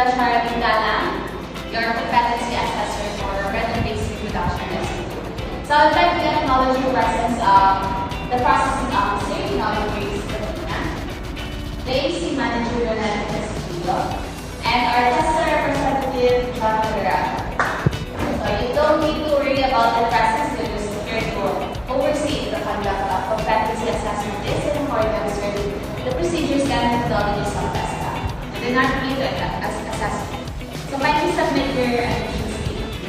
Shara Quintana, your competency assessor for Bread-and-Basic Production Institute. So I would like to acknowledge the presence of the processing officer, Nolly Grace Katina, the AC manager, Ronald Castillo, and our tester representative, John Guerrero. So you don't need to worry about the presence of the security to oversee the conduct of competency assessment is in accordance with the procedures and methodologies of TESDA. And do not view it as assessment. So kindly submit your admissions statement.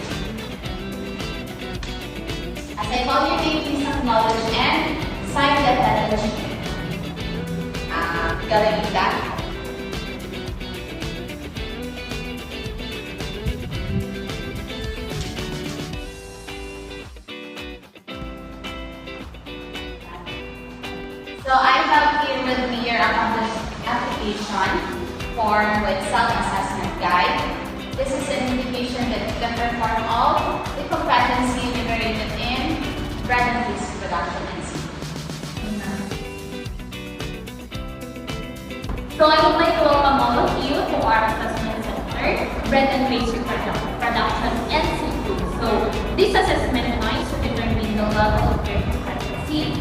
As I call your name, please acknowledge and sign the attendance sheet. Galanita. So I have here with me your application form with self-assessment guide. This is an indication that you can perform all the competency enumerated in Bread-and-Basic Production Institute. So I would like to welcome all of you to our assessment center, Bread-and-Basic Production Institute. So this assessment aims to determine the level of your competency.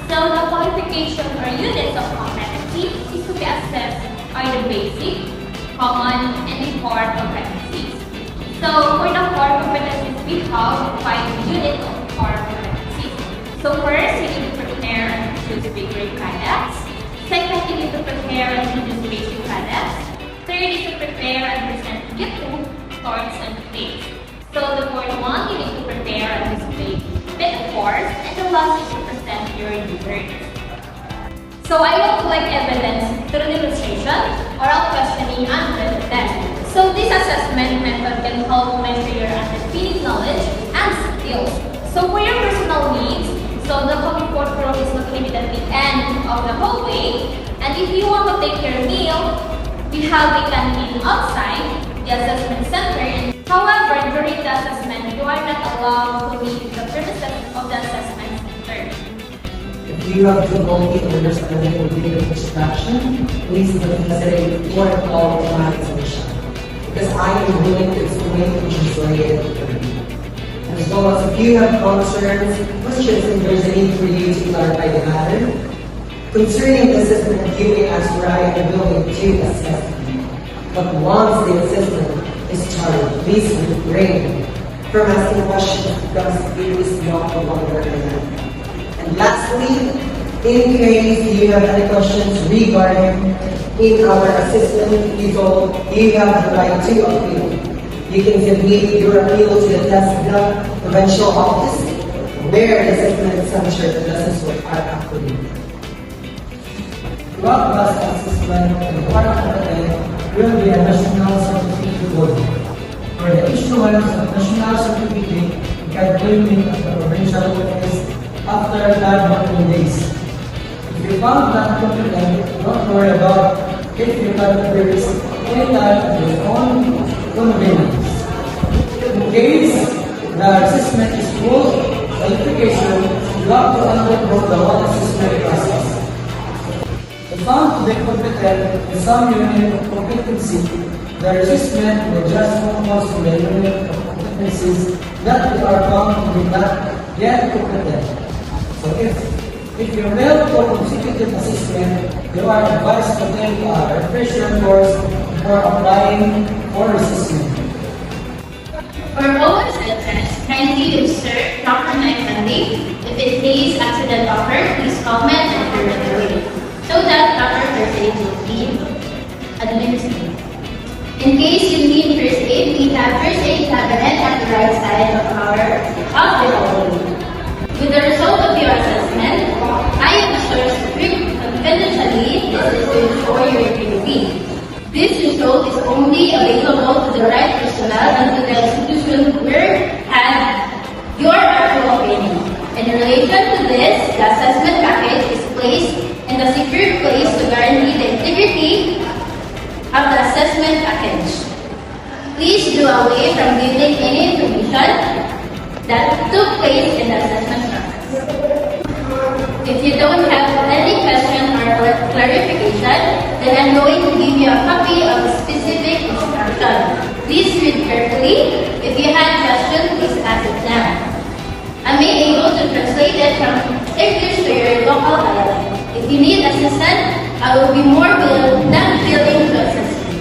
So the qualification or units of competency is to be assessed are the basic, common, and the core competencies. So for the core competencies, we have 5 units of core competencies. So first, you need to prepare and choose big grade cadets. Second, you need to prepare and choose basic cadets. Third is to prepare and present gifting, torts, and plates. So the fourth one, you need to prepare and display metaphors, and the last is to present your leaders. So I will collect evidence through demonstration, oral questioning, and written test. So this assessment method can help measure your understanding knowledge and skills. So for your personal needs, so the coffee court room is located at the end of the hallway. And if you want to take your meal, we have a canteen outside the assessment center. However, during the assessment, you are not allowed to leave the premises of the assessment center. If you have difficulty understanding or reading the instruction, please don't hesitate or call my attention, because I am willing to explain and translate it for you. As well as if you have concerns, questions, and there's a need for you to clarify the matter concerning the assessment, you may ask where I am willing to assess you. But once the assessment is started, please refrain from asking questions because it is not longer enough. And lastly, in case you have any questions regarding in our assessment result, you have the right to appeal. You can submit your appeal to the TESDA provincial office, where the assessment center doesn't work are active. Throughout the assessment, the part of the will be a national certificate body. For the issuance of national certificate, you can claim it at the provincial office after 9 working days. If you found not competent, don't worry about it. You can produce anytime at your own convenience. In case the assessment is full qualification, you have to undergo the one assessment process. If found to be competent in some unit of competency, the assessment will just focus on the unit of competencies that you are found to be not yet competent. So if you fail for consecutive assessment, you are advised to take a refresher course before applying for assessment. For all visitors, kindly observe proper night landing. If in case accident occurs, please comment and clear the way, so that proper first aid will be administered. In case you need first aid, we have first aid cabinet at the right side of the hallway. With the result of your assessment, I am assured confidentially this is to ensure your integrity. This result is only available to the right personnel and to the institution where has your actual opinion. In relation to this, the assessment package is placed in the secure place to guarantee the integrity of the assessment package. Please do away from giving any information that took place in the assessment process. If you don't have any question or clarification, then I'm going to give you a copy of specific instruction you need assistance, I will be more willing than willing to assist you.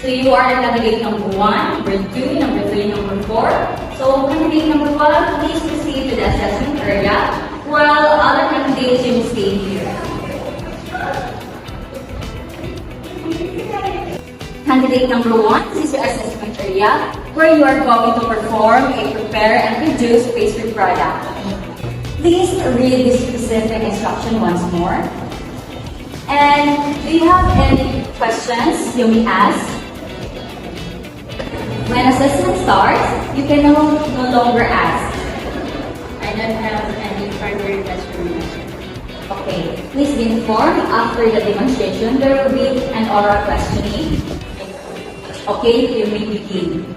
So you are candidate number 1, number 2, number 3, number 4. So candidate number 1, please proceed to the assessment area, while other candidates will stay here. Candidate number 1, this is your assessment area, where you are going to perform a prepare and produce pastry product. Please read this specific instruction once more. And do you have any questions you may ask? When assessment starts, you can no longer ask. I don't have any further questions. Okay, please be informed after the demonstration there will be an oral questioning. Okay, you may begin.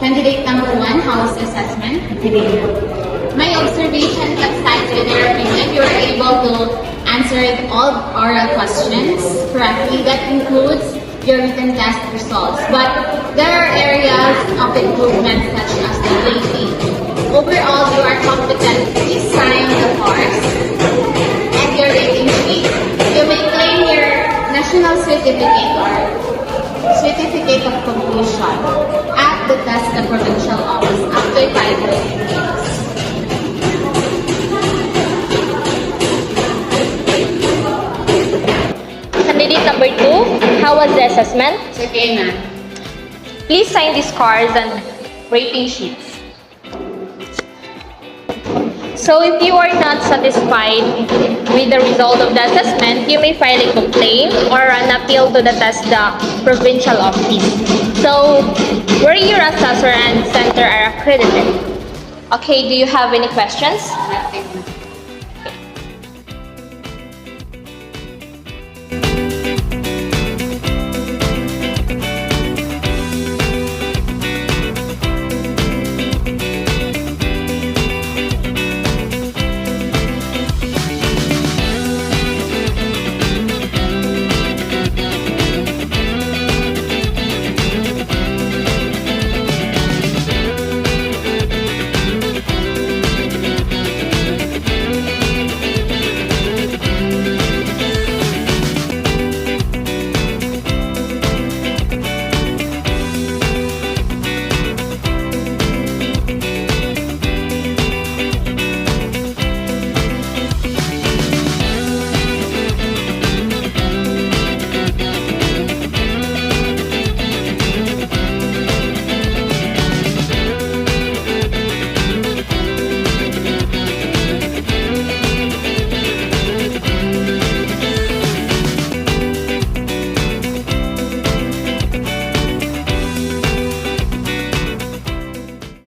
Candidate number 1, how was the assessment? My observation coincides with your opinion. You were able to answer all oral questions correctly. That includes your written test results. But there are areas of improvement such as the rating. Overall, you are competent. Please sign the course and your rating sheet. You may claim your national certificate or certificate of completion at the TESDA provincial office after 5 working days. Candidate number 2, how was the assessment? It's okay, ma'am. Please sign these cards and rating sheets. So if you are not satisfied with the result of the assessment, you may file a complaint or an appeal to the TESDA provincial office. So where your assessor and center are accredited. Okay, do you have any questions? Nothing.